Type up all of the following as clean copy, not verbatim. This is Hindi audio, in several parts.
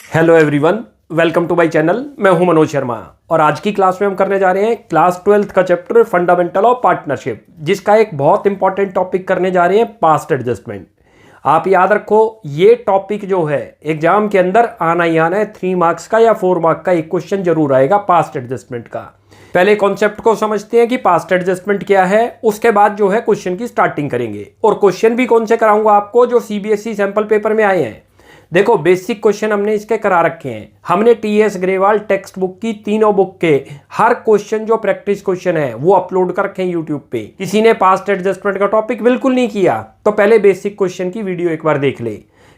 Hello everyone, welcome to my channel. मैं हूं मनोज शर्मा और आज की क्लास में हम करने जा रहे हैं क्लास 12th का चैप्टर फंडामेंटल ऑफ पार्टनरशिप, जिसका एक बहुत इंपॉर्टेंट टॉपिक करने जा रहे हैं पास्ट एडजस्टमेंट। आप याद रखो, ये टॉपिक जो है एग्जाम के अंदर आना ही आना है। 3 मार्क्स का या 4 मार्क का एक क्वेश्चन जरूर आएगा पास्ट एडजस्टमेंट का। पहले कॉन्सेप्ट को समझते हैं कि पास्ट एडजस्टमेंट क्या है, उसके बाद जो है क्वेश्चन की स्टार्टिंग करेंगे। और क्वेश्चन भी कौन से कराऊंगा आपको, जो सीबीएसई सैंपल पेपर में आए हैं। देखो, बेसिक क्वेश्चन हमने इसके करा रखे हैं। हमने टीएस ग्रेवाल टेक्स्ट बुक की तीनों बुक के हर क्वेश्चन जो प्रैक्टिस क्वेश्चन है वो अपलोड कर रखे हैं यूट्यूब पे। किसी ने पास्ट एडजस्टमेंट का टॉपिक बिल्कुल नहीं किया तो पहले बेसिक क्वेश्चन की वीडियो एक बार देख ले,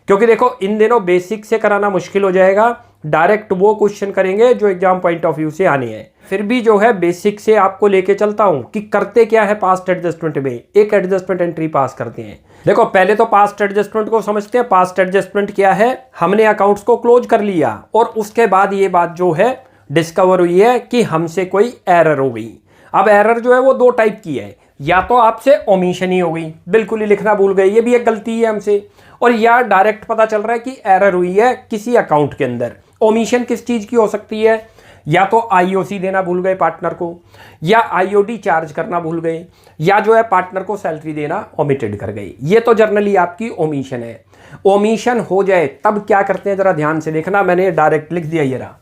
क्योंकि देखो इन दिनों बेसिक से कराना मुश्किल हो जाएगा। डायरेक्ट वो क्वेश्चन करेंगे जो एग्जाम पॉइंट ऑफ व्यू से आने हैं। फिर भी जो है बेसिक से आपको लेके चलता हूं कि करते क्या है पास्ट एडजस्टमेंट में। एक एडजस्टमेंट एंट्री पास करते हैं। देखो, पहले तो पास्ट एडजस्टमेंट को समझते हैं। पास्ट एडजस्टमेंट क्या है, हमने अकाउंट्स को क्लोज कर लिया और उसके बाद ये बात जो है डिस्कवर हुई है कि हमसे कोई एरर हो गई। अब एरर जो है वो 2 टाइप की है। या तो आपसे ओमिशन ही हो गई, बिल्कुल ही लिखना भूल गए, ये भी एक गलती है हमसे। और या डायरेक्ट पता चल रहा है कि एरर हुई है किसी अकाउंट के अंदर। ओमिशन किस चीज की हो सकती है, या तो आईओसी देना भूल गए पार्टनर को, या आईओडी चार्ज करना भूल गए, या जो है पार्टनर को सैलरी देना ओमिटेड कर गए। ये तो जर्नली आपकी ओमिशन है। ओमिशन हो जाए तब क्या करते हैं, जरा ध्यान से देखना। मैंने डायरेक्ट लिख दिया, ये रहा।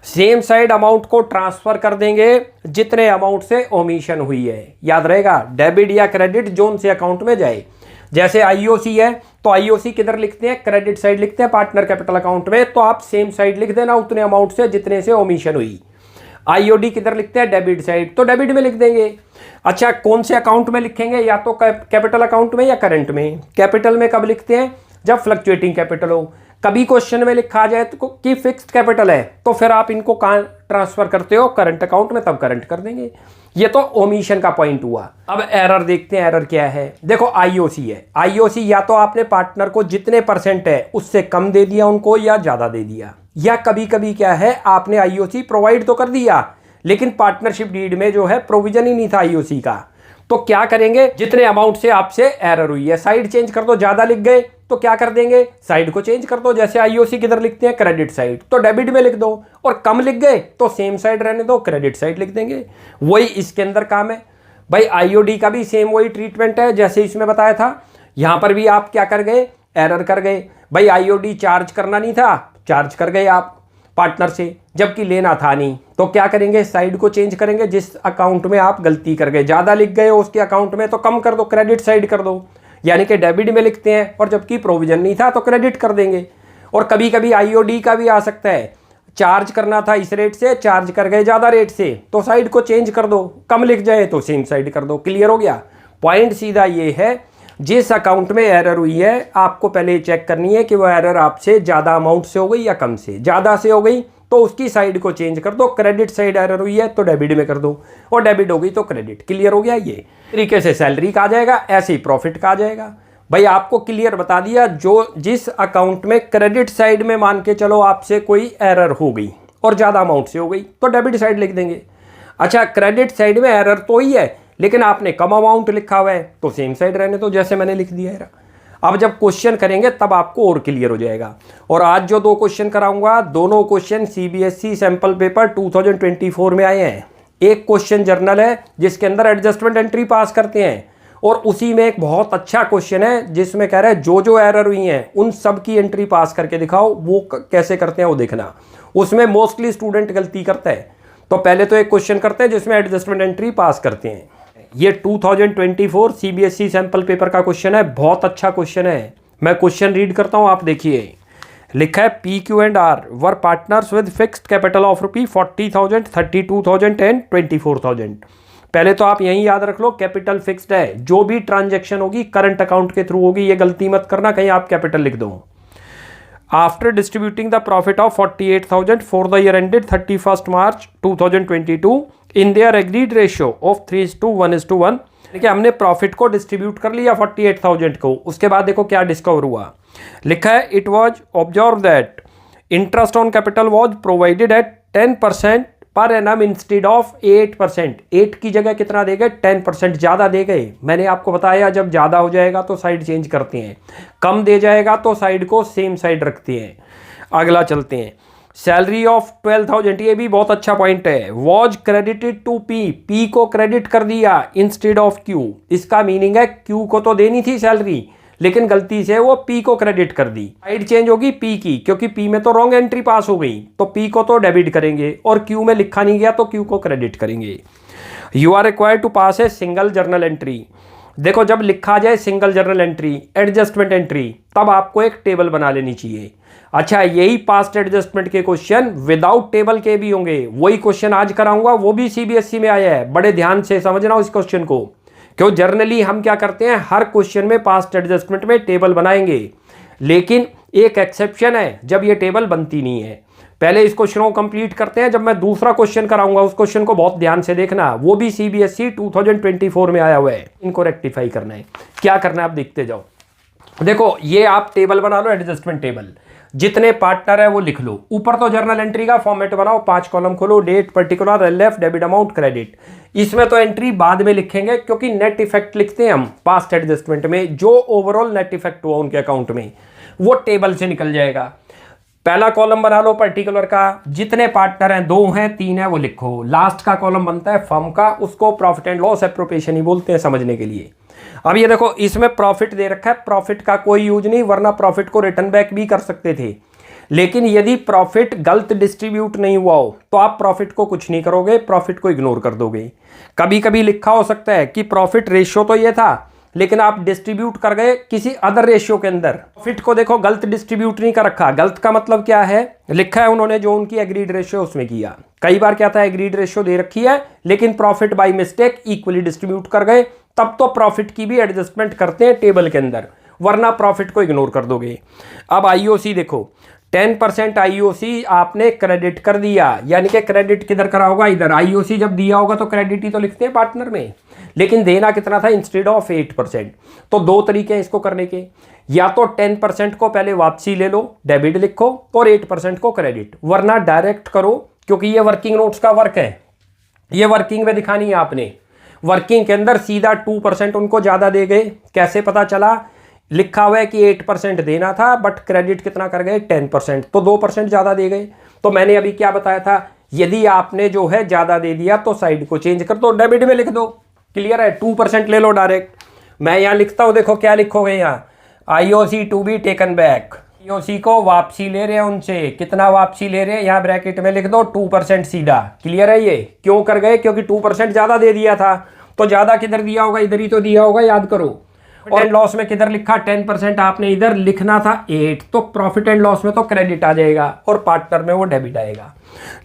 सेम साइड अमाउंट को ट्रांसफर कर देंगे जितने अमाउंट से ओमिशन हुई है। याद रहेगा, डेबिट या क्रेडिट जोन से अकाउंट में जाए। जैसे आईओसी है तो आईओसी किधर लिखते हैं, क्रेडिट साइड लिखते हैं पार्टनर कैपिटल अकाउंट में, तो आप सेम साइड लिख देना उतने अमाउंट से जितने से ओमिशन हुई। आईओडी किधर लिखते हैं, डेबिट साइड, तो डेबिट में लिख देंगे। अच्छा, कौन से अकाउंट में लिखेंगे, या तो कैपिटल अकाउंट में या करंट में। कैपिटल में कब लिखते हैं, जब फ्लक्चुएटिंग कैपिटल हो। कभी क्वेश्चन में लिखा जाए तो कि फिक्स्ड कैपिटल है तो फिर आप इनको कहां ट्रांसफर करते हो, करंट अकाउंट में, तब करंट कर देंगे। ये तो ओमिशन का पॉइंट हुआ। अब एरर देखते हैं, एरर क्या है। देखो, आईओसी है। आईओसी या तो आपने पार्टनर को जितने परसेंट है उससे कम दे दिया उनको, या ज्यादा दे दिया। या कभी कभी क्या है, आपने आईओसी प्रोवाइड तो कर दिया लेकिन पार्टनरशिप डीड में जो है प्रोविजन ही नहीं था आईओसी का। तो क्या करेंगे, जितने अमाउंट से आपसे एरर हुई है साइड चेंज कर दो। ज्यादा लिख गए तो क्या कर देंगे, साइड को चेंज कर दो। जैसे आईओसी किधर लिखते हैं, क्रेडिट साइड, तो डेबिट में लिख दो। और कम लिख गए तो सेम साइड रहने दो, क्रेडिट साइड लिख देंगे। वही इसके अंदर काम है भाई। आईओडी का भी सेम वही ट्रीटमेंट है जैसे इसमें बताया था। यहां पर भी आप क्या कर गए, एरर कर गए भाई। आईओडी चार्ज करना नहीं था, चार्ज कर गए आप पार्टनर से, जबकि लेना था नहीं। तो क्या करेंगे, साइड को चेंज करेंगे जिस अकाउंट में आप गलती कर गए। ज्यादा लिख गए उसके अकाउंट में तो कम कर दो, क्रेडिट साइड कर दो। यानी कि डेबिट में लिखते हैं और जबकि प्रोविजन नहीं था तो क्रेडिट कर देंगे। और कभी कभी आईओडी का भी आ सकता है, चार्ज करना था इस रेट से, चार्ज कर गए ज्यादा रेट से, तो साइड को चेंज कर दो। कम लिख जाए तो सेम साइड कर दो। क्लियर हो गया पॉइंट। सीधा ये है, जिस अकाउंट में एरर हुई है आपको पहले चेक करनी है कि वो एरर आपसे ज्यादा अमाउंट से हो गई या कम से। ज्यादा से हो गई तो उसकी साइड को चेंज कर दो। क्रेडिट साइड एरर हुई है तो डेबिट में कर दो, और डेबिट हो गई तो क्रेडिट। क्लियर हो गया। ये तरीके से सैलरी का आ जाएगा, ऐसे ही प्रॉफिट का आ जाएगा। भाई आपको क्लियर बता दिया, जो जिस अकाउंट में क्रेडिट साइड में मान के चलो आपसे कोई एरर हो गई और ज्यादा अमाउंट से हो गई तो डेबिट साइड लिख देंगे। अच्छा, क्रेडिट साइड में एरर तो ही है लेकिन आपने कम अमाउंट लिखा हुआ है तो सेम साइड रहने तो, जैसे मैंने लिख दिया है। अब जब क्वेश्चन करेंगे तब आपको और क्लियर हो जाएगा। और आज जो 2 क्वेश्चन कराऊंगा, दोनों क्वेश्चन सीबीएसई सैंपल पेपर 2024 में आए हैं। एक क्वेश्चन जर्नल है जिसके अंदर एडजस्टमेंट एंट्री पास करते हैं, और उसी में एक बहुत अच्छा क्वेश्चन है जिसमें कह रहा है जो एरर हुई हैं उन सब की एंट्री पास करके दिखाओ। वो कैसे करते हैं वो देखना। उसमें मोस्टली स्टूडेंट गलती करता है। तो पहले तो एक क्वेश्चन करते हैं जिसमें एडजस्टमेंट एंट्री पास करते हैं। ये 2024 सीबीएसई सैंपल पेपर का क्वेश्चन है, बहुत अच्छा क्वेश्चन है। मैं क्वेश्चन रीड करता हूं, आप देखिए। लिखा है, PQ&R were partners with fixed capital of ₹40,000, 32,000 and 24,000। पहले तो आप यही याद रख लो, कैपिटल फिक्स्ड है। जो भी ट्रांजैक्शन होगी करंट अकाउंट के थ्रू होगी। ये गलती मत करना कहीं आप कैपिटल लिख दो। After distributing the profit of 48,000 for the year ended 31st March 2022 in their agreed ratio of 3:1:1, देखिए हमने प्रॉफिट को डिस्ट्रीब्यूट कर लिया 48,000 को। उसके बाद देखो क्या डिस्कवर हुआ। लिखा है, it was observe that interest on capital was provided eight 10% per annum instead of 8%। 8 की जगह कितना दे गए, 10% ज़्यादा दे गए। मैंने आपको बताया जब ज़्यादा हो जाएगा तो साइड चेंज करते हैं, कम दे जाएगा तो साइड को सेम साइड रखते हैं। अगला चलते हैं, सैलरी ऑफ 12,000, ये भी बहुत अच्छा पॉइंट है। Was credited to P, P को क्रेडिट कर दिया इंस्टेड ऑफ क्यू। इसका मीनिंग है क्यू को तो देनी थी सैलरी, लेकिन गलती से वो पी को क्रेडिट कर दी। साइड चेंज होगी पी की, क्योंकि पी में तो रॉन्ग एंट्री पास हो गई, तो पी को तो डेबिट करेंगे, और क्यू में लिखा नहीं गया तो क्यू को क्रेडिट करेंगे। You are required to pass a single journal entry. देखो, जब लिखा जाए single journal entry, adjustment entry, तब आपको एक टेबल बना लेनी चाहिए। अच्छा, यही पास्ट एडजस्टमेंट के क्वेश्चन विदाउट टेबल के भी होंगे। वही क्वेश्चन आज कराऊंगा, वो भी सीबीएसई में आया है। बड़े ध्यान से समझना इस क्वेश्चन को, क्यों जर्नली हम क्या करते हैं, हर क्वेश्चन में पास्ट एडजस्टमेंट में टेबल बनाएंगे। लेकिन एक एक्सेप्शन है, जब ये टेबल बनती नहीं है। पहले इस क्वेश्चन को कंप्लीट करते हैं, जब मैं दूसरा क्वेश्चन कराऊंगा उस क्वेश्चन को बहुत ध्यान से देखना, वो भी सीबीएसई 2024 में आया हुआ है। इनको रेक्टिफाई करना है, क्या करना है आप देखते जाओ। देखो, ये आप टेबल बना लो, एडजस्टमेंट टेबल, जितने पार्टनर है वो लिख लो। ऊपर तो जर्नल एंट्री का फॉर्मेट बनाओ, 5 कॉलम खोलो, date, particular, LF, debit amount, credit. इसमें तो एंट्री बाद में लिखेंगे, क्योंकि नेट इफेक्ट लिखते हैं हम पास्ट एडजस्टमेंट में, जो ओवरऑल नेट इफेक्ट हुआ उनके अकाउंट में, वो टेबल से निकल जाएगा। पहला कॉलम बना लो पर्टिकुलर का, जितने पार्टनर हैं, 2 हैं, 3 हैं, वो लिखो। लास्ट का कॉलम बनता है फर्म का, उसको प्रॉफिट एंड लॉस एप्रोप्रिएशन ही बोलते हैं समझने के लिए। अब ये देखो, इसमें प्रॉफिट दे रखा है, प्रॉफिट का कोई यूज नहीं, वरना प्रॉफिट को रिटर्न बैक भी कर सकते थे। लेकिन यदि प्रॉफिट गलत डिस्ट्रीब्यूट नहीं हुआ हो तो आप प्रॉफिट को कुछ नहीं करोगे, प्रॉफिट को इग्नोर कर दोगे। कभी कभी लिखा हो सकता है कि प्रॉफिट रेशियो तो ये था, लेकिन आप डिस्ट्रीब्यूट कर गए किसी अदर रेशियो के अंदर। प्रॉफिट को देखो गलत डिस्ट्रीब्यूट नहीं कर रखा। गलत का मतलब क्या है, लिखा है उन्होंने जो उनकी एग्रीड रेशियो उसमें किया। कई बार क्या था, एग्रीड रेशियो दे रखी है, लेकिन profit by mistake equally distribute कर गए, तब तो प्रॉफिट की भी एडजस्टमेंट करते हैं टेबल के अंदर, वरना प्रॉफिट को इग्नोर कर दोगे। अब आईओसी देखो, 10% आईओसी आपने क्रेडिट कर दिया, यानी कि क्रेडिट किधर करा होगा, इधर। आईओसी जब दिया होगा तो क्रेडिट ही तो लिखते हैं पार्टनर में, लेकिन देना कितना था, इंस्टेड ऑफ 8%। तो 2 तरीके हैं इसको करने के, या तो 10% को पहले वापसी ले लो, डेबिट लिखो, और 8% को क्रेडिट, वरना डायरेक्ट करो, क्योंकि ये वर्किंग नोट्स का वर्क है, ये वर्किंग में दिखानी है आपने। वर्किंग के अंदर सीधा 2% उनको ज़्यादा दे गए, कैसे पता चला, लिखा हुआ है कि 8% देना था, बट क्रेडिट कितना कर गए, 10%, तो 2% ज़्यादा दे गए। तो मैंने अभी क्या बताया था, यदि आपने जो है ज़्यादा दे दिया तो साइड को चेंज कर दो, डेबिट में लिख दो, क्लियर है। 2% ले लो डायरेक्ट। मैं यहाँ लिखता हूँ, देखो क्या लिखोगे यहाँ, IOC to be taken back. IOC को वापसी ले रहे हैं उनसे, कितना वापसी ले रहे हैं, यहाँ ब्रैकेट में लिख दो 2% सीधा, क्लियर है। ये क्यों कर गए, क्योंकि 2% ज़्यादा दे दिया था, तो ज़्यादा किधर दिया होगा, इधर ही तो दिया होगा, याद करो। और लॉस में किधर लिखा, 10% आपने इधर लिखना था 8, तो प्रॉफिट एंड लॉस में तो क्रेडिट आ जाएगा और पार्टनर में वो डेबिट आएगा।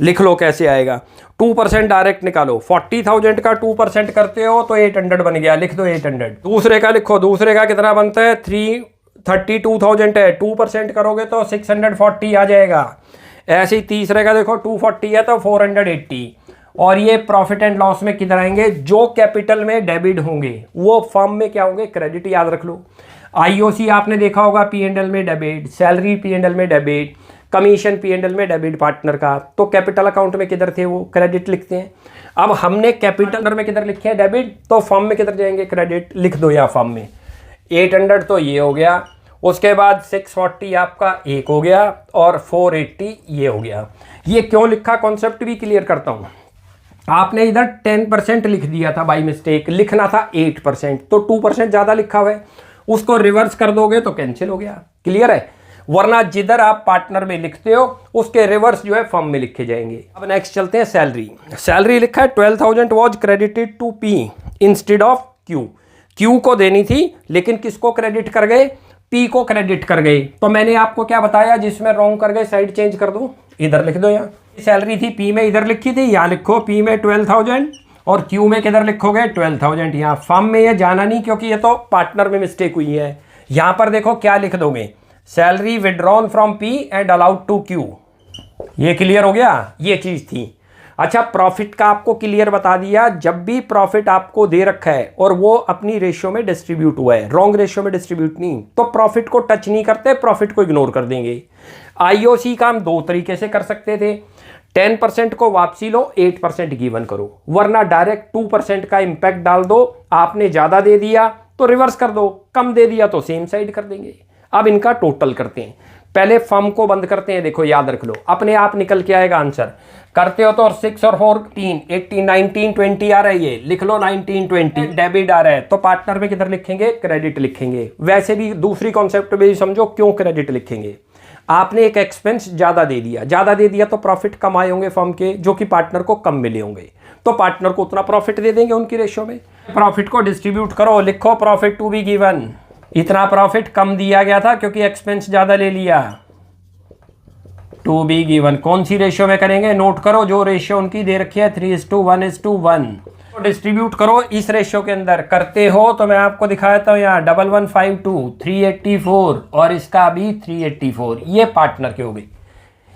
लिख लो कैसे आएगा, 2% डायरेक्ट निकालो। 40,000 का 2% करते हो तो 800 बन गया, लिख दो 800। दूसरे का लिखो, दूसरे का कितना बनता है, 32,000 है, 2% करोगे तो 640 आ जाएगा। ऐसे ही तीसरे का देखो 240 है तो 480। और ये प्रॉफिट एंड लॉस में किधर आएंगे, जो कैपिटल में डेबिट होंगे वो फर्म में क्या होंगे, क्रेडिट, याद रख लो। आईओसी आपने देखा होगा पी&एल में डेबिट, सैलरी पी&एल में डेबिट, कमीशन पी&एल में डेबिट पार्टनर का, तो कैपिटल अकाउंट में किधर थे वो, क्रेडिट लिखते हैं। अब हमने कैपिटल में किधर लिखे हैं, डेबिट, तो फर्म में किधर जाएंगे, क्रेडिट, लिख दो यहाँ फर्म में। 800 तो ये हो गया, उसके बाद 640 आपका एक हो गया, और 480 ये हो गया। ये क्यों लिखा, कॉन्सेप्ट भी क्लियर करता हूँ। आपने इधर 10% लिख दिया था बाय मिस्टेक, लिखना था 8%, तो 2% ज़्यादा लिखा हुआ है, उसको रिवर्स कर दोगे तो कैंसिल हो गया, क्लियर है। वरना जिधर आप पार्टनर में लिखते हो उसके रिवर्स जो है फर्म में लिखे जाएंगे। अब नेक्स्ट चलते हैं सैलरी। सैलरी लिखा है 12,000 was credited to P instead of Q. Q को देनी थी, लेकिन किसको क्रेडिट कर गए, पी को क्रेडिट कर गए। तो मैंने आपको क्या बताया, जिसमें रॉन्ग कर गए साइड चेंज कर दो, इधर लिख दो। यहाँ सैलरी थी पी में, इधर लिखी थी, यहाँ लिखो पी में 12,000, और क्यू में किधर लिखोगे 12,000। यहाँ फर्म में ये जाना नहीं, क्योंकि ये तो पार्टनर में मिस्टेक हुई है। यहाँ पर देखो क्या लिख दोगे, salary withdrawn from P and allowed to Q. ये क्लियर हो गया, ये चीज़ थी। अच्छा, प्रॉफिट का आपको क्लियर बता दिया, जब भी प्रॉफिट आपको दे रखा है और वो अपनी रेशियो में डिस्ट्रीब्यूट हुआ है, रॉन्ग रेशियो में डिस्ट्रीब्यूट नहीं, तो प्रॉफिट को टच नहीं करते, प्रॉफिट को इग्नोर कर देंगे। आईओसी का हम 2 तरीके से कर सकते थे, 10% को वापसी लो, 8% गिवन करो, वरना डायरेक्ट 2% का इंपैक्ट डाल दो। आपने ज़्यादा दे दिया तो रिवर्स कर दो, कम दे दिया तो सेम साइड कर देंगे। अब इनका टोटल करते हैं। पहले फर्म को बंद करते हैं, देखो याद रख लो, अपने आप निकल के आएगा आंसर। करते हो तो, और 6 और 14 18 19 20 आ रहा है, ये लिख लो 19 20 डेबिट आ रहा है, तो पार्टनर में किधर लिखेंगे, क्रेडिट लिखेंगे। वैसे भी दूसरी कॉन्सेप्ट में भी समझो क्यों क्रेडिट लिखेंगे। आपने एक एक्सपेंस ज्यादा दे दिया तो प्रॉफिट कम आए होंगे फर्म के, जो कि पार्टनर को कम मिले होंगे, तो पार्टनर को उतना प्रॉफिट दे देंगे उनकी रेशियो में। प्रॉफिट को डिस्ट्रीब्यूट करो, लिखो प्रॉफिट टू बी गिवन, इतना प्रॉफिट कम दिया गया था क्योंकि एक्सपेंस ज्यादा ले लिया, टू बी गिवन। कौन सी रेशियो में करेंगे, नोट करो, जो रेशियो उनकी दे रखी है 3:1:1। तो डिस्ट्रीब्यूट करो इस रेशियो के अंदर। करते हो तो मैं आपको दिखाता हूँ यहाँ 1152 384 और इसका भी 384, ये पार्टनर के हो गए।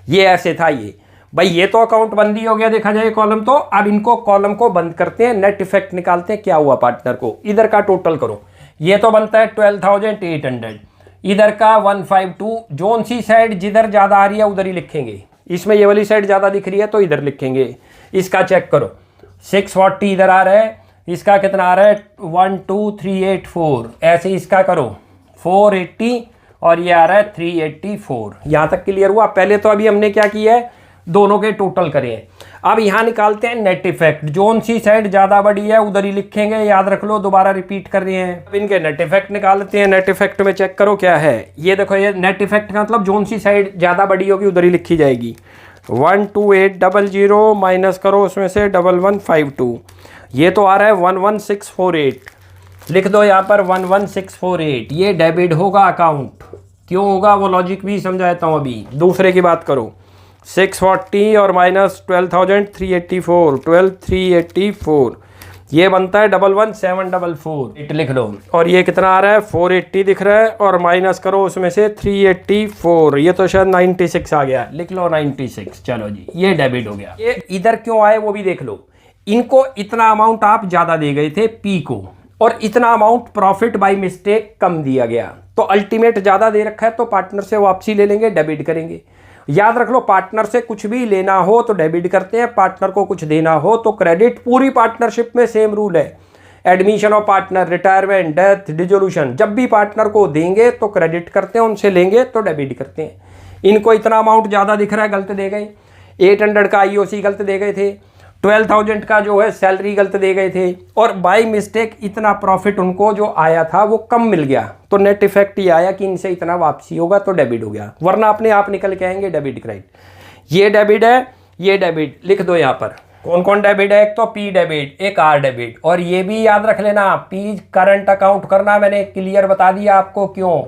ये ऐसे था ये भाई, ये तो अकाउंट बंदी हो गया देखा जाए कॉलम। तो अब इनको कॉलम को बंद करते हैं, नेट इफेक्ट निकालते हैं क्या हुआ पार्टनर को। इधर का टोटल करो, ये तो बनता है 12,800, इधर का 152। जोन सी साइड जिधर ज्यादा आ रही है उधर ही लिखेंगे, इसमें ये वाली साइड ज्यादा दिख रही है तो इधर लिखेंगे। इसका चेक करो, 640 इधर आ रहा है, इसका कितना आ रहा है 12384, ऐसे इसका करो 480 और ये आ रहा है 384। यहां तक क्लियर हुआ। पहले तो अभी हमने क्या किया है, दोनों के टोटल करें। अब यहां निकालते हैं नेट इफेक्ट, जोन सी साइड ज्यादा बड़ी है उधर ही लिखेंगे, याद रख लो, दोबारा रिपीट कर रहे हैं। अब इनके नेट इफेक्ट निकालते हैं। नेट इफेक्ट में चेक करो क्या है, ये देखो, ये नेट इफेक्ट का मतलब जोन सी साइड ज्यादा बड़ी होगी उधर ही लिखी जाएगी। 12800 माइनस करो उसमें से 1152, ये तो आ रहा है 11648, लिख दो यहाँ पर 11648। ये डेबिट होगा अकाउंट, क्यों होगा वो लॉजिक भी समझाता हूँ अभी। दूसरे की बात करो, 640 और माइनस 12,384, 12,384, ये बनता है 11744, इट लिख लो। और ये कितना आ रहा है 480 दिख रहा है, और माइनस करो उसमें से 384, ये तो शायद 96 आ गया, लिख लो 96। चलो जी, ये डेबिट हो गया। ये इधर क्यों आए वो भी देख लो। इनको इतना अमाउंट आप ज्यादा दे गए थे पी को, और इतना अमाउंट प्रॉफिट बाय मिस्टेक कम दिया गया, तो अल्टीमेट ज्यादा दे रखा है तो पार्टनर से वापसी ले लेंगे, डेबिट करेंगे। याद रख लो, पार्टनर से कुछ भी लेना हो तो डेबिट करते हैं, पार्टनर को कुछ देना हो तो क्रेडिट। पूरी पार्टनरशिप में सेम रूल है, admission of partner, retirement, death, dissolution, जब भी पार्टनर को देंगे तो क्रेडिट करते हैं, उनसे लेंगे तो डेबिट करते हैं। इनको इतना अमाउंट ज़्यादा दिख रहा है, गलत दे गए। 800 का IOC गलत दे गए थे, 12,000 का जो है सैलरी गलत दे गए थे, और बाय मिस्टेक इतना प्रॉफिट उनको जो आया था वो कम मिल गया, तो नेट इफेक्ट ये आया कि इनसे इतना वापसी होगा तो डेबिट हो गया, वरना अपने आप निकल के आएंगे डेबिट क्रेडिट। ये डेबिट है, ये डेबिट लिख दो यहाँ पर। कौन कौन डेबिट है, एक तो पी डेबिट, एक आर डेबिट, और ये भी याद रख लेना, पी करंट अकाउंट करना, मैंने क्लियर बता दिया आपको क्यों,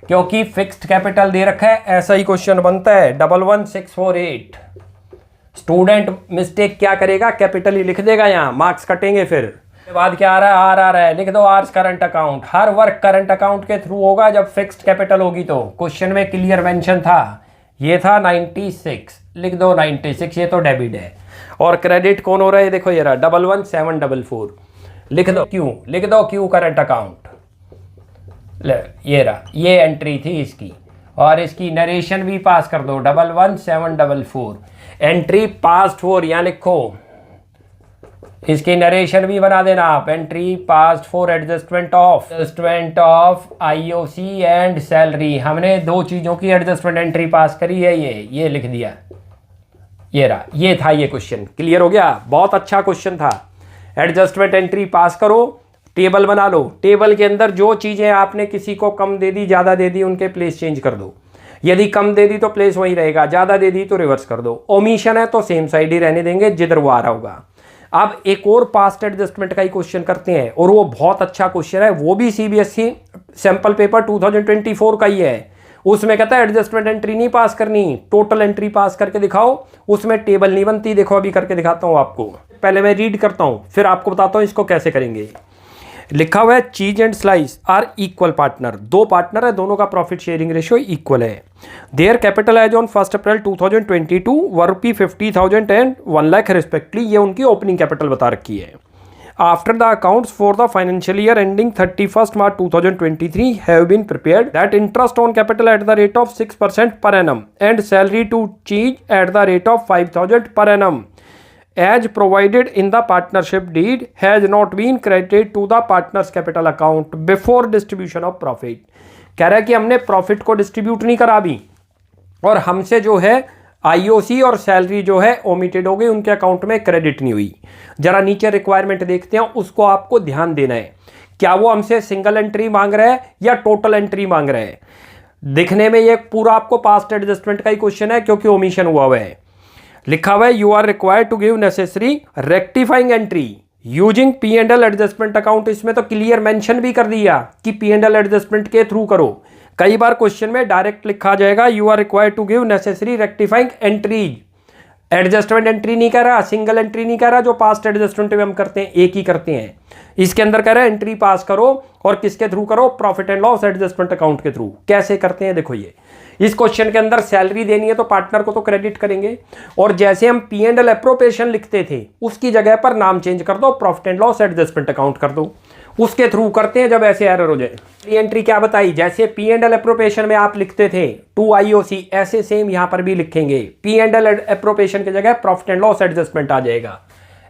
क्योंकि फिक्स्ड कैपिटल दे रखा है। ऐसा ही क्वेश्चन बनता है 11648। स्टूडेंट मिस्टेक क्या करेगा, कैपिटल ही लिख देगा, यहाँ मार्क्स कटेंगे। फिर बाद क्या आ रहा है, आर आ रहा है, लिख दो आर्स करंट अकाउंट। हर वर्क करंट अकाउंट के थ्रू होगा जब फिक्स्ड कैपिटल होगी, तो क्वेश्चन में क्लियर मेंशन था, ये था 96, लिख दो 96, ये तो डेबिट है। और क्रेडिट कौन हो रहा है, देखो ये रहा 11744, लिख दो क्यू, लिख दो क्यू करंट अकाउंट, ये रहा, ये एंट्री थी इसकी, और इसकी नरेशन भी पास कर दो 11744, एंट्री पास्ट फॉर, यहाँ लिखो, इसकी नरेशन भी बना देना आप, entry past for adjustment of IOC and salary. हमने दो चीजों की एडजस्टमेंट एंट्री पास करी है, ये लिख दिया, ये रहा, ये था ये क्वेश्चन। क्लियर हो गया, बहुत अच्छा क्वेश्चन था। एडजस्टमेंट एंट्री पास करो, टेबल बना लो, टेबल के अंदर जो चीजें आपने किसी को कम दे दी, ज्यादा दे दी, उनके प्लेस चेंज कर दो। यदि कम दे दी तो प्लेस वही रहेगा, ज्यादा दे दी तो रिवर्स कर दो। ओमिशन है तो सेम साइड ही रहने देंगे जिधर वो आ रहा होगा। अब एक और पास्ट एडजस्टमेंट का ही क्वेश्चन करते हैं, और वो बहुत अच्छा क्वेश्चन है, वो भी CBSE सैंपल पेपर 2024 का ही है। उसमें कहता है एडजस्टमेंट एंट्री नहीं पास करनी, टोटल एंट्री पास करके दिखाओ, उसमें टेबल नहीं बनती। देखो अभी करके दिखाता हूँ आपको, पहले मैं रीड करता हूँ फिर आपको बताता हूँ इसको कैसे करेंगे। लिखा हुआ है Cheese and Slice are equal partner, दो पार्टनर है, दोनों का प्रॉफिट शेयरिंग रेशियो इक्वल है। Their capital as on 1 April 2022 were ₹50,000 and 1 lakh respectively, ये उनकी ओपनिंग कैपिटल बता रखी है। After the accounts for the financial year ending 31 March 2023 have been prepared that interest on capital at the rate of 6% per annum and salary to Cheese at the rate of 5,000 per annum as provided in the partnership deed has not been credited to the partner's capital account before distribution of profit। कह रहा है कि हमने प्रॉफिट को डिस्ट्रीब्यूट नहीं करा अभी, और हमसे जो है आईओसी और सैलरी जो है ओमिटेड हो गई, उनके अकाउंट में क्रेडिट नहीं हुई। जरा नीचे रिक्वायरमेंट देखते हैं, उसको आपको ध्यान देना है। क्या वो हमसे सिंगल एंट्री मांग रहा है या टोटल एंट्री मांग रहा है? दिखने में ये पूरा आपको पास्ट एडजस्टमेंट का ही क्वेश्चन है, क्योंकि ओमिशन हुआ है। लिखा हुआ है you are required to give necessary rectifying entry using P and L adjustment account. इसमें तो क्लियर मेंशन भी कर दिया कि पी एंड एल एडजस्टमेंट के थ्रू करो। कई बार क्वेश्चन में डायरेक्ट लिखा जाएगा you are required to give necessary rectifying entries. Adjustment entry नहीं कह रहा, सिंगल एंट्री नहीं कह रहा, जो पास्ट एडजस्टमेंट में हम करते हैं एक ही करते हैं। इसके अंदर कह रहा है एंट्री पास करो, और किसके थ्रू करो? Profit and loss adjustment account के थ्रू। कैसे करते हैं देखो, ये इस क्वेश्चन के अंदर सैलरी देनी है तो पार्टनर को तो क्रेडिट करेंगे, और जैसे हम पी एंड एल एप्रोप्रिएशन लिखते थे उसकी जगह पर नाम चेंज कर दो, profit and loss adjustment account कर दो, उसके थ्रू करते हैं जब ऐसे एरर हो जाए। एंट्री क्या बताई? जैसे पी एंड एल एप्रोप्रिएशन में आप लिखते थे टू आईओसी, ऐसे सेम यहां पर भी लिखेंगे। पी एंड एल एप्रोप्रिएशन की जगह प्रॉफिट एंड लॉस एडजस्टमेंट आ जाएगा।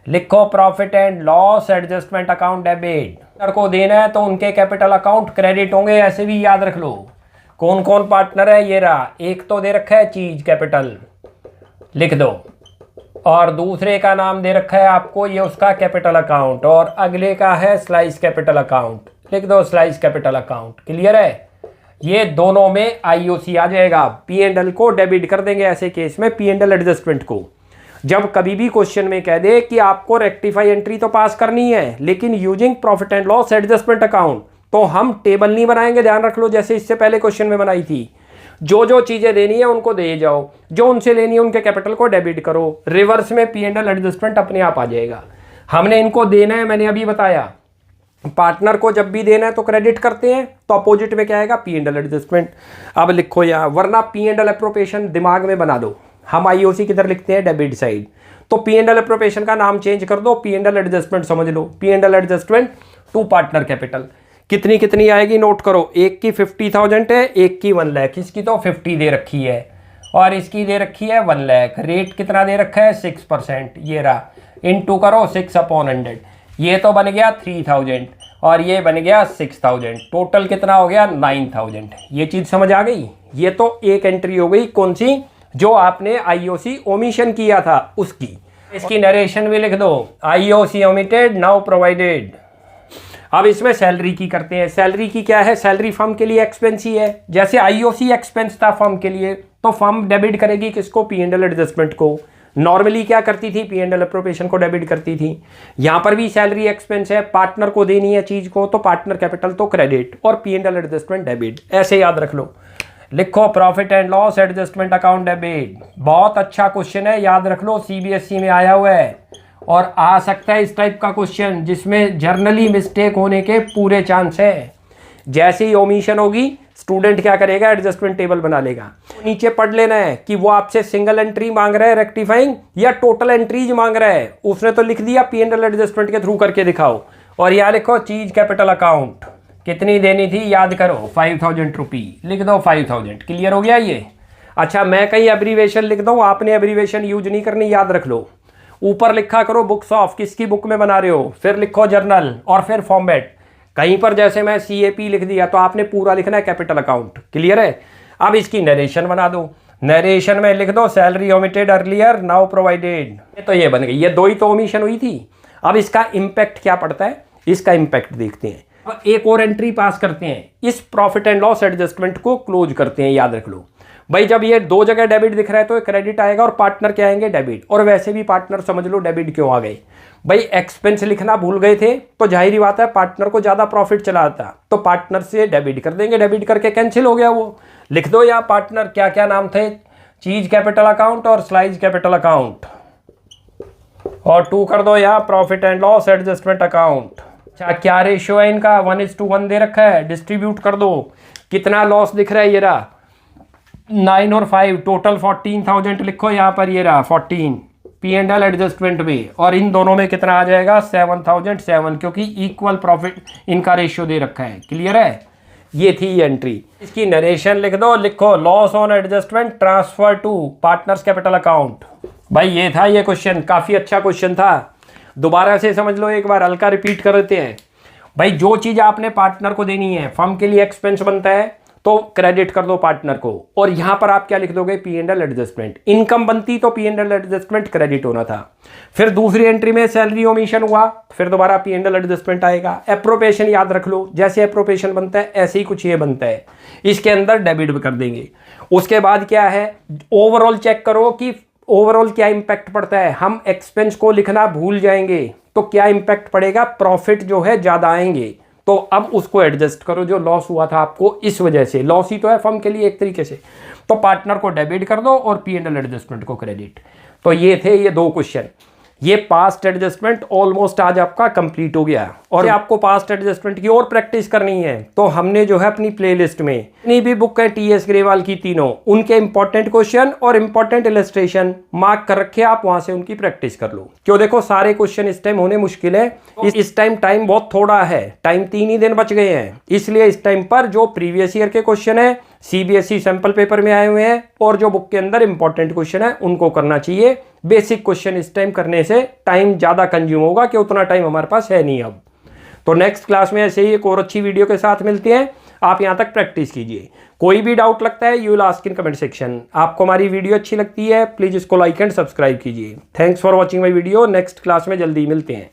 लिखो profit and loss adjustment account debit को देना है तो उनके कैपिटल अकाउंट क्रेडिट होंगे, ऐसे भी याद रख लो। कौन कौन पार्टनर है? ये रहा, एक तो दे रखा है चीज कैपिटल, लिख दो, और दूसरे का नाम दे रखा है आपको ये उसका कैपिटल अकाउंट, और अगले का है स्लाइस कैपिटल अकाउंट, लिख दो स्लाइस कैपिटल अकाउंट। क्लियर है? ये दोनों में आईओसी आ जाएगा। पी एंड एल को डेबिट कर देंगे ऐसे केस में, पी एंड एल एडजस्टमेंट को। जब कभी भी क्वेश्चन में कह दे कि आपको रेक्टिफाई एंट्री तो पास करनी है लेकिन using profit and loss adjustment account, तो हम टेबल नहीं बनाएंगे, ध्यान रख लो, जैसे इससे पहले क्वेश्चन में बनाई थी। जो जो चीजें देनी है उनको दे जाओ, जो उनसे लेनी है उनके कैपिटल को डेबिट करो। रिवर्स में पी एंड एल एडजस्टमेंट अपने आप आ जाएगा। हमने इनको देना है, मैंने अभी बताया, पार्टनर को जब भी देना है तो क्रेडिट करते हैं, तो अपोजिट में क्या आएगा? P and L adjustment. अब लिखो यहाँ, वरना पी एंड एल एप्रोप्रिएशन दिमाग में बना दो, हम आईओसी किधर लिखते हैं? Debit side. तो पी एंड एल एप्रोप्रिएशन का नाम चेंज कर दो, पी एंड एल एडजस्टमेंट समझ लो। P and L adjustment to partner capital कितनी कितनी आएगी नोट करो। एक की 50,000 है, एक की 1 लाख। इसकी तो 50 दे रखी है और इसकी दे रखी है 1 लाख। रेट कितना दे रखा है? 6%। ये रहा, इनटू करो 6/100, ये तो बन गया 3000 और ये बन गया 6000। टोटल कितना हो गया? 9000। ये चीज समझ आ गई? ये तो एक एंट्री हो गई, कौन सी? जो आपने आईओसी ओमिशन किया था उसकी। इसकी नरेशन भी लिख दो, आईओसी ओमिटेड नाउ प्रोवाइडेड। अब इसमें सैलरी की करते हैं। सैलरी की क्या है? सैलरी फर्म के लिए एक्सपेंस ही है। जैसे आईओसी एक्सपेंस था फर्म के लिए, तो फर्म डेबिट करेगी किसको? पी एंड एल एडजस्टमेंट को। नॉर्मली क्या करती थी? पी एंड एल एप्रोप्रिएशन को डेबिट करती थी। यहां पर भी सैलरी एक्सपेंस है, पार्टनर को देनी है चीज को, तो पार्टनर कैपिटल तो क्रेडिट और P and L adjustment debit. ऐसे याद रख लो। लिखो profit and loss adjustment account debit. बहुत अच्छा क्वेश्चन है, याद रख लो, सीबीएसई में आया हुआ है और आ सकता है इस टाइप का क्वेश्चन जिसमें जर्नली मिस्टेक होने के पूरे चांस है। जैसे ही ओमिशन होगी स्टूडेंट क्या करेगा? एडजस्टमेंट टेबल बना लेगा। नीचे पढ़ लेना है कि वो आपसे सिंगल एंट्री मांग रहा है रेक्टिफाइंग या टोटल एंट्रीज मांग रहा है। उसने तो लिख दिया पी एंड एल एडजस्टमेंट के थ्रू करके दिखाओ। और यहाँ लिखो चीज कैपिटल अकाउंट कितनी देनी थी याद करो, 5000 रुपी। लिख दो 5000। क्लियर हो गया ये? अच्छा, मैं कहीं एब्रीवेशन लिख दूं, आपने एब्रीवेशन यूज नहीं करनी, याद रख लो। ऊपर लिखा करो बुक्स ऑफ, किसकी बुक में बना रहे हो, फिर लिखो जर्नल और फिर फॉर्मेट। कहीं पर जैसे मैं CAP लिख दिया तो आपने पूरा लिखना है कैपिटल अकाउंट। क्लियर है? अब इसकी नरेशन बना दो। नरेशन में लिख दो salary omitted earlier now provided. तो ये बन गई। ये दो ही तो ओमिशन हुई थी। अब इसका इंपैक्ट क्या पड़ता है, इसका इंपैक्ट देखते हैं। अब एक और एंट्री पास करते हैं, इस प्रॉफिट एंड लॉस एडजस्टमेंट को क्लोज करते हैं। याद रख लो भाई, जब ये दो जगह डेबिट दिख रहा है तो क्रेडिट आएगा और पार्टनर क्या आएंगे? डेबिट। और वैसे भी पार्टनर समझ लो डेबिट क्यों आ गए भाई? एक्सपेंस लिखना भूल गए थे तो जाहिर ही बात है पार्टनर को ज्यादा प्रॉफिट चला आता तो पार्टनर से डेबिट कर देंगे। डेबिट करके कैंसिल हो गया वो। लिख दो यहाँ पार्टनर क्या क्या नाम थे? चीज कैपिटल अकाउंट और स्लाइस कैपिटल अकाउंट, और 2 कर दो यहाँ profit and loss adjustment account. अच्छा, क्या रेशियो है इनका? 1:1 दे रखा है। डिस्ट्रीब्यूट कर दो। कितना लॉस दिख रहा है? ये रहा 9 और 5, टोटल 14,000 लिखो यहाँ पर। ये रहा 14 पी एंड एल एडजस्टमेंट में, और इन दोनों में कितना आ जाएगा? 7,007, क्योंकि इक्वल प्रॉफिट इनका रेशियो दे रखा है। क्लियर है? ये थी एंट्री। इसकी नरेशन लिख दो। लिखो loss on adjustment transfer to partners capital account. भाई ये था ये क्वेश्चन, काफी अच्छा क्वेश्चन था। दोबारा से समझ लो एक बार, हल्का रिपीट कर देते हैं। भाई जो चीज आपने पार्टनर को देनी है, फर्म के लिए एक्सपेंस बनता है तो क्रेडिट कर दो पार्टनर को। और यहां पर आप क्या लिख दोगे, P and L adjustment. Income बनती तो P and L adjustment credit होना था। फिर दूसरी एंट्री में सैलरी ओमिशन हुआ, फिर दोबारा पी एंड एल एडजस्टमेंट आएगा। एप्रोप्रिएशन याद रख लो, जैसे एप्रोप्रिएशन बनता है ऐसे ही कुछ ये बनता है, इसके अंदर डेबिट भी कर देंगे। उसके बाद क्या है, ओवरऑल चेक करो कि ओवरऑल क्या इंपैक्ट पड़ता है। हम एक्सपेंस को लिखना भूल जाएंगे तो क्या इंपैक्ट पड़ेगा, प्रॉफिट जो है ज्यादा आएंगे, तो अब उसको एडजस्ट करो। जो लॉस हुआ था आपको इस वजह से, लॉस ही तो है फर्म के लिए एक तरीके से, तो पार्टनर को डेबिट कर दो और पी एंड एल एडजस्टमेंट को क्रेडिट। तो ये थे ये 2 क्वेश्चन। ये पास्ट एडजस्टमेंट ऑलमोस्ट आज आपका कंप्लीट हो गया। और आपको पास्ट एडजस्टमेंट की और प्रैक्टिस करनी है तो हमने जो है अपनी प्लेलिस्ट में इतनी भी बुक है टीएस ग्रेवाल की तीनों, उनके इंपॉर्टेंट क्वेश्चन और इंपॉर्टेंट इलस्ट्रेशन मार्क कर रखे, आप वहां से उनकी प्रैक्टिस कर लो। क्यों, देखो सारे क्वेश्चन इस टाइम होने मुश्किल है, इस टाइम टाइम बहुत थोड़ा है, टाइम 3 ही दिन बच गए हैं, इसलिए इस टाइम पर जो प्रीवियस ईयर के क्वेश्चन है सीबीएसई सैंपल पेपर में आए हुए हैं और जो बुक के अंदर इंपॉर्टेंट क्वेश्चन है उनको करना चाहिए। बेसिक क्वेश्चन इस टाइम करने से टाइम ज्यादा कंज्यूम होगा कि उतना टाइम हमारे पास है नहीं अब। तो नेक्स्ट क्लास में ऐसे ही एक और अच्छी वीडियो के साथ मिलते हैं। आप यहां तक प्रैक्टिस कीजिए। कोई भी डाउट लगता है you will ask in comment section. आपको हमारी वीडियो अच्छी लगती है प्लीज इसको लाइक एंड सब्सक्राइब कीजिए। Thanks for watching my video. Next class में जल्दी मिलते हैं।